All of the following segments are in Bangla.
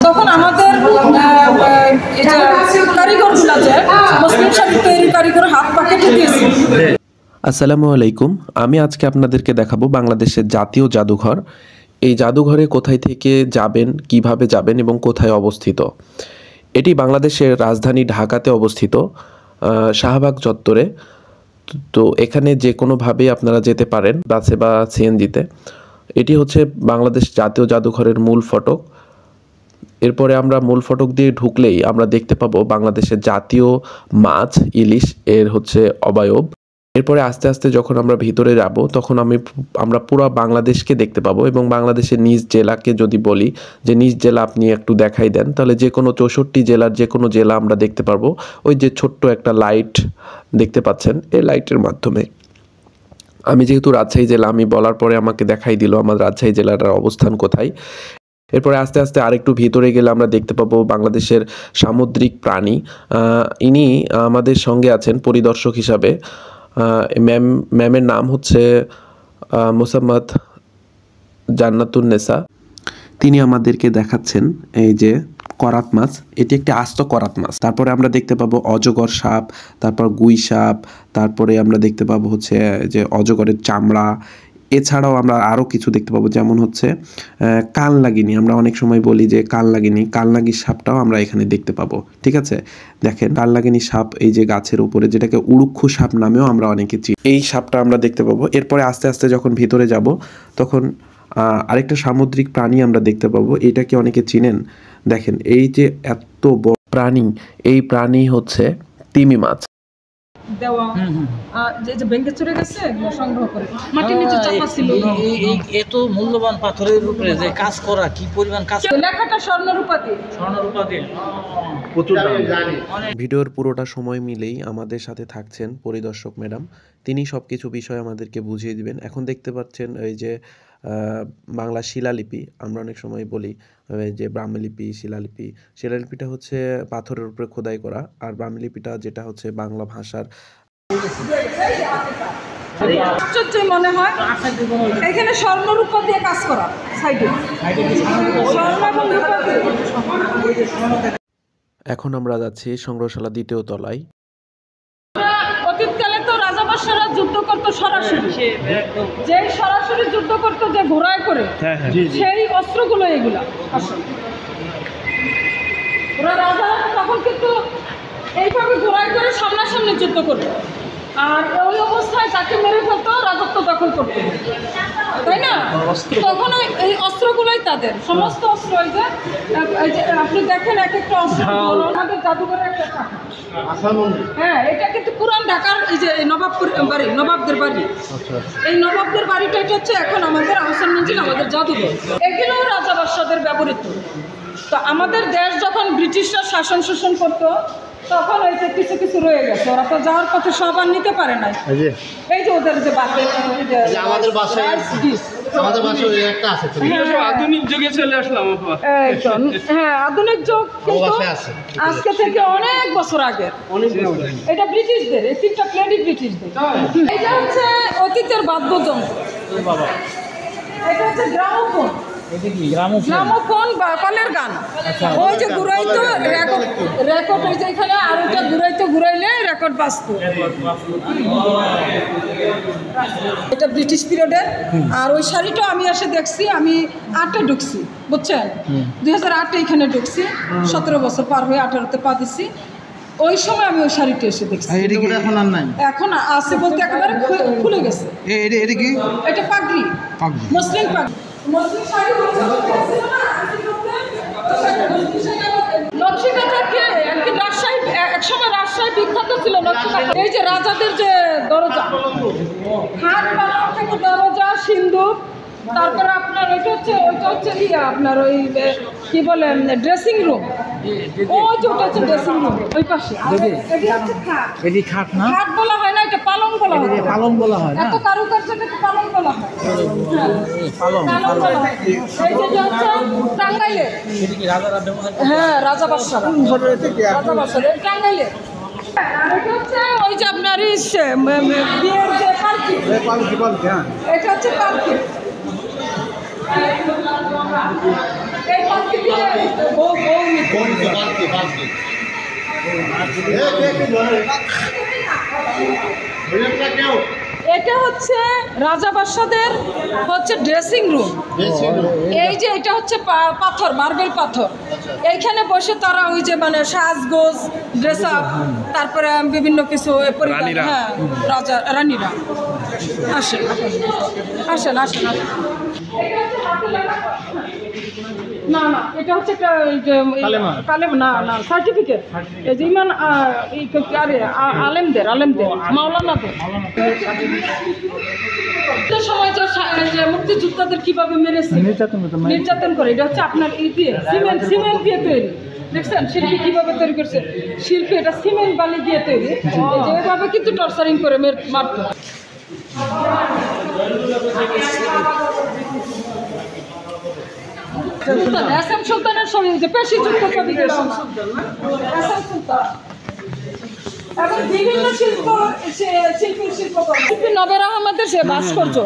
তখন আমাদের কারিগরগুলো যে মুসলিম শাড়ি তৈরি কারিগর হাত পাকেটে দিয়েছে। আসসালামু আলাইকুম। আমি আজকে আপনাদেরকে দেখাবো বাংলাদেশের জাতীয় জাদুঘর। এই জাদুঘরে কোথায় থেকে যাবেন, কিভাবে যাবেন এবং কোথায় অবস্থিত। এটি বাংলাদেশের রাজধানী ঢাকাতে অবস্থিত, শাহবাগ চত্বরে। তো এখানে যে কোনোভাবে আপনারা যেতে পারেন, বাসে বা সিএনজিতে। এটি হচ্ছে বাংলাদেশ জাতীয় জাদুঘরের মূল ফটক। এরপরে আমরা মূল ফটক দিয়ে ঢুকলেই আমরা দেখতে পাবো বাংলাদেশের জাতীয় মাছ ইলিশ এর হচ্ছে অবয়ব। এরপরে আস্তে আস্তে যখন আমরা ভিতরে যাব তখন আমরা পুরো বাংলাদেশকে দেখতে পাবো এবং বাংলাদেশের নিজ জেলাকে যদি বলি যে নিজ জেলা আপনি একটু দেখাই দেন, তাহলে যে কোনো 64 জেলার যে কোনো জেলা আমরা দেখতে পারবো। ওই যে ছোট্ট একটা লাইট দেখতে পাচ্ছেন, এই লাইটের মাধ্যমে। আমি যেহেতু রাজশাহী জেলা, আমি বলার পরে আমাকে দেখাই দিল আমার রাজশাহী জেলাটার অবস্থান কোথায়। এরপরে আস্তে আস্তে আরেকটু ভিতরে গেলে আমরা দেখতে পাবো বাংলাদেশের সামুদ্রিক প্রাণী। ইনি আমাদের সঙ্গে আছেন পরিদর্শক হিসাবে। ম্যামের নাম হচ্ছে মোসাম্মদ জান্নাতুন্নেসা। তিনি আমাদেরকে দেখাচ্ছেন এই যে করাত মাছ, এটি একটি আস্ত করাত মাছ। তারপরে আমরা দেখতে পাবো অজগর সাপ, তারপর গুই সাপ, তারপরে আমরা দেখতে পাবো হচ্ছে যে অজগরের চামড়া। এছাড়াও আমরা আরও কিছু দেখতে পাবো, যেমন হচ্ছে কালনাগিনী। আমরা অনেক সময় বলি যে কালনাগি সাপটাও আমরা এখানে দেখতে পাবো। ঠিক আছে, দেখেন কালনাগিনী সাপ এই যে গাছের উপরে, যেটাকে উড়ুক্ষু সাপ নামেও আমরা অনেকে চিনি, এই সাপটা আমরা দেখতে পাবো। এরপরে আস্তে আস্তে যখন ভিতরে যাব তখন আরেকটা সামুদ্রিক প্রাণী আমরা দেখতে পাবো। এটাকে অনেকে চিনেন। দেখেন এই যে এত বড় প্রাণী, এই প্রাণী হচ্ছে তিমি মাছ। দেওয়া যে ভেঙে চলে গেছে সংগ্রহ করে মাটির নিচে চাপা ছিল। এত মূল্যবান পাথরের উপরে যে কাজ করা, কি পরিমাণ কাজ, লেখাটা স্বর্ণরূপা দিয়ে প্রচুর দাম। ভিডিওর পুরোটা সময় মিলেই আমাদের সাথে থাকছেন পরিদর্শক ম্যাডাম। তিনি সব কিছু বিষয় আমাদেরকে বুঝিয়ে দিবেন। এখন দেখতে পাচ্ছেন এই যে বাংলা শিলালিপি, আমরা অনেক সময় বলি যে ব্রাহ্মলিপি, শিলালিপিটা হচ্ছে পাথরের উপরে খোদাই করা, আর ব্রাহ্মলিপিটা যেটা হচ্ছে বাংলা ভাষার। আশ্চর্য মনে হয় এখানে স্বর্ণরূপা দিয়ে কাজ করা, সাইডে এখন আমরা যাচ্ছি সংগ্রহশালা দ্বিতীয় তলায়। অতীতকালে তো রাজাবাদশারা যুদ্ধ করতো সরাসরি, যে সরাসরি যুদ্ধ করতো যে ঘোড়ায় করে, সেই অস্ত্রগুলো এগুলা আসলে ওরা রাজা তখন কিন্তু এইভাবে ঘোড়ায় করে সামনাসামনি যুদ্ধ করতো, আর ওই অবস্থায় তাকে মেরে ফেলতো, রাজত্ব দখল করতো, তাই না? তখন এই অস্ত্রগুলোই তাদের সমস্ত অস্ত্র। এই যে আপনি দেখেন এক একটা অস্ত্র আমাদের জাদুঘরের একটা শাখা। হ্যাঁ, এটা কিন্তু পুরান ঢাকার এই যে নবাবপুর বাড়ি, নবাবদের বাড়ি। এই নবাবদের বাড়িটা এটা হচ্ছে এখন আমাদের আহসান মঞ্জিল, আমাদের জাদুঘর। এগুলো রাজা বাদশাদের ব্যবহৃত। তো আমাদের দেশ যখন ব্রিটিশরা শাসন শোষণ করতো তখন এই যে কিছু কিছু রয়ে গেছে, ওরা তো যাওয়ার পথে সব আর নিতে পারে নাই। এই যে ওদের যে আমাদের বাসায় একটা আছে, আধুনিক যুগে চলে আসলাম। হ্যাঁ, আধুনিক যুগ কিন্তু আজকে থেকে অনেক বছর আগের। এটা ব্রিটিশদের, এই তিনটা প্লেটই ব্রিটিশদের। এটা হচ্ছে অতীতের বাদ্যযন্ত্র, এটা হচ্ছে গ্রামোফোন। গ্রামোফোন বা কলের গান। ওই যে ঘুরাইতো রেকর্ড, ওই যে এখানে আর ওটা ঘুরাইলে রেকর্ড বাজতো। এটা ব্রিটিশ পিরিয়ডের। আর ওই শাড়িটা আমি এসে দেখছি, আমি 8-এ ঢুকছি, বুঝছেন, 2008-এ এখানে ঢুকছি। 17 বছর পার হয়ে 18-তে পা দিচ্ছি। ওই সময় আমি ওই শাড়িটা এসে দেখছি। এখন আর নাই, এখন আছে বলতে একেবারে খুলে গেছে। এটা পাগড়ি, মুসলিম পাগড়ি, মুসলিম শাড়ি। নকশিকাঁথাকে একদিন রাজশাহী, একসময় রাজশাহী বিখ্যাত ছিল নকশিকাঁথা। এই যে রাজাদের যে দরজা, হাত বানানো থেকে দরজা, সিন্দুক, তারপরে আপনার ওইটা হচ্ছে আপনার ওই কি বলে ড্রেসিং রুম। ওই যে ওটা হচ্ছে ড্রেসিং রুম, ওই পাশে। খাট না, খাট বলা হয় না, এটা পালং বলা হয়। পালং বলা হয়, এত কারুকার্যটাকে পালং বলা হয়। এই যে হচ্ছে টাঙ্গাইলের, হ্যাঁ, রাজা বাদশারা, টাঙ্গাইলের। আর এটা হচ্ছে ওই যে আপনার বিয়ের যে পালকি, এটা হচ্ছে পালকি। এই পালকি দিয়ে এটা হচ্ছে রাজা বাদশাদের হচ্ছে ড্রেসিং রুম। এই যে এটা হচ্ছে পাথর, মার্বেল পাথর। এইখানে বসে তারা ওই যে মানে সাজগোজ, ড্রেস আপ, তারপরে বিভিন্ন কিছু হ্যাঁ রাজা রানীরা আসেন আসেন আসেন আসেন। না না, এটা হচ্ছে একটা কালেমা, না না সার্টিফিকেট। এই যে ইমান আলেমদের মাওলানাদের সময় যে মুক্তিযোদ্ধাদের কিভাবে মেরেছে, নির্যাতন করে। এটা হচ্ছে আপনার এই দিয়ে সিমেন্ট দিয়ে তৈরি। দেখছেন শিল্পী কিভাবে তৈরি করছে? শিল্পী এটা সিমেন্ট বালি দিয়ে তৈরি। যেভাবে কিন্তু টর্চারিং করে মারত। এসএম সুলতানের সঙ্গে যে পেশি যুক্ত এবং বিভিন্ন শিল্পী নবের আহমেদের সে ভাস্কর্য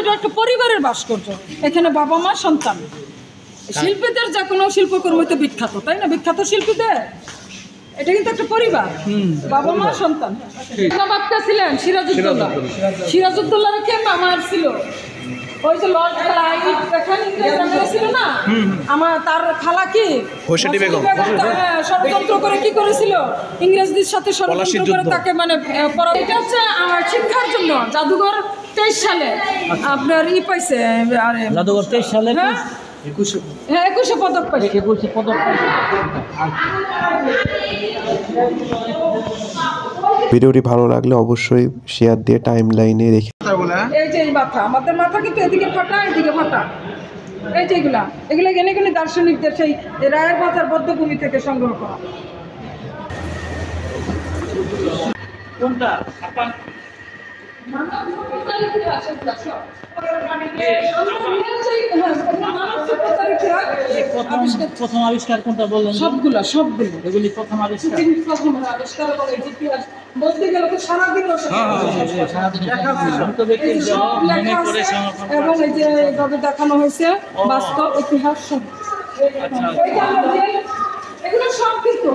এটা একটা পরিবারের ভাস্কর্য। এখানে বাবা মা সন্তান। শিল্পীদের যে কোনো শিল্পকর্ম তো বিখ্যাত, তাই না? বিখ্যাত শিল্পীদের এটা কিন্তু একটা পরিবার, বাবা মা সন্তান। নবাবটা ছিলেন সিরাজউদ্দৌলার কে মামার ছিল ওই যে লর্ড ক্লাইভ ছিল না, আমার তার খালা কি ষড়যন্ত্র করে কি করেছিল, ইংরেজদের সাথে ষড়যন্ত্র করে তাকে মানে এটা হচ্ছে আমার শিক্ষার জন্য জাদুঘর 23 সালে আপনার পাইছে। জাদুঘর 23 সালে হ্যাঁ 21 পদক পাইছে। ভিডিওটি ভালো লাগলে অবশ্যই শেয়ার দিয়ে টাইম লাইনে রেখে। এই যে মাথা, আমাদের মাথা কিন্তু এদিকে ফাটা এদিকে ফাটা। এই যে এগুলো এগুলো দার্শনিকদের সেই রায়ের বাজার বদ্ধভূমি থেকে সংগ্রহ করা। কোনটা প্রথম আবিষ্কার কোনটা বললেন? সবগুলো এগুলি প্রথম আবিষ্কার। বলতে গেলে তো সারাদিন এবং এই যে এইভাবে দেখানো হয়েছে বাস্তব ইতিহাস সব। এগুলো সব কিন্তু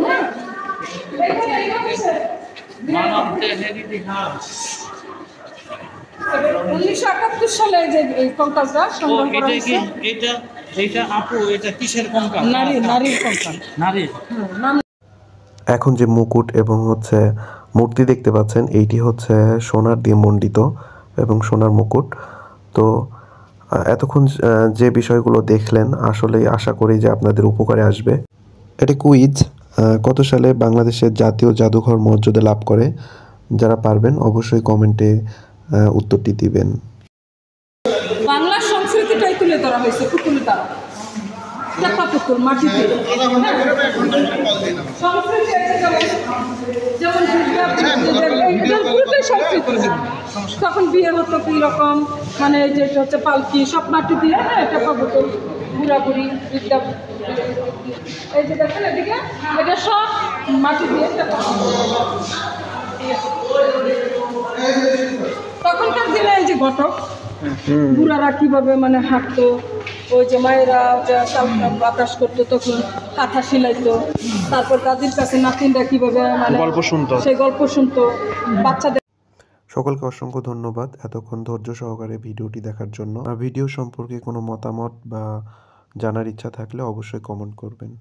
ইতিহাস 1971 সালে যে এই কঙ্কালটা সংগ্রহ করা হয়েছে। এটা আপু এটা কিসের কঙ্কাল? নারীর কঙ্কাল। নারীর। এখন যে মুকুট এবং হচ্ছে মূর্তি দেখতে পাচ্ছেন, এইটি হচ্ছে সোনার দিয়ে মণ্ডিত এবং সোনার মুকুট। তো এতক্ষণ যে বিষয়গুলো দেখলেন আসলেই আশা করি যে আপনাদের উপকারে আসবে। এটি কুইজ, কত সালে বাংলাদেশের জাতীয় জাদুঘর মর্যাদা লাভ করে? যারা পারবেন অবশ্যই কমেন্টে উত্তরটি দিবেন। বাংলার সংস্কৃতিটাই তুলে ধরা হয়েছে পুতুলের দ্বারা। চাপা পুতুল মাটিতে সংস্কৃতি যেমন পুরোটাই সংস্কৃতি। তখন বিয়ে হতো কি রকম, মানে যেটা হচ্ছে পালকি সব মাটি দিয়ে, হ্যাঁ চাপা পুতুল বুড়াবুড়ি বিদ্যা। এই যে দেখেন এদিকে এটা সব মাটি দিয়ে চাপা। তখনকার দিনে এই যে ঘটক বুড়ারা কিভাবে মানে হাঁটতো, ওই যে মায়েরা বাতাস করতো, তখন কাঁথা সিলাইতো, তারপর দাদির কাছে নাতিনরা কিভাবে মানে সেই গল্প শুনতো বাচ্চাদের। সকলকে অসংখ্য ধন্যবাদ এতক্ষণ ধৈর্য সহকারে ভিডিওটি দেখার জন্য। ভিডিও সম্পর্কে কোনো মতামত বা জানার ইচ্ছা থাকলে অবশ্যই কমেন্ট করবেন।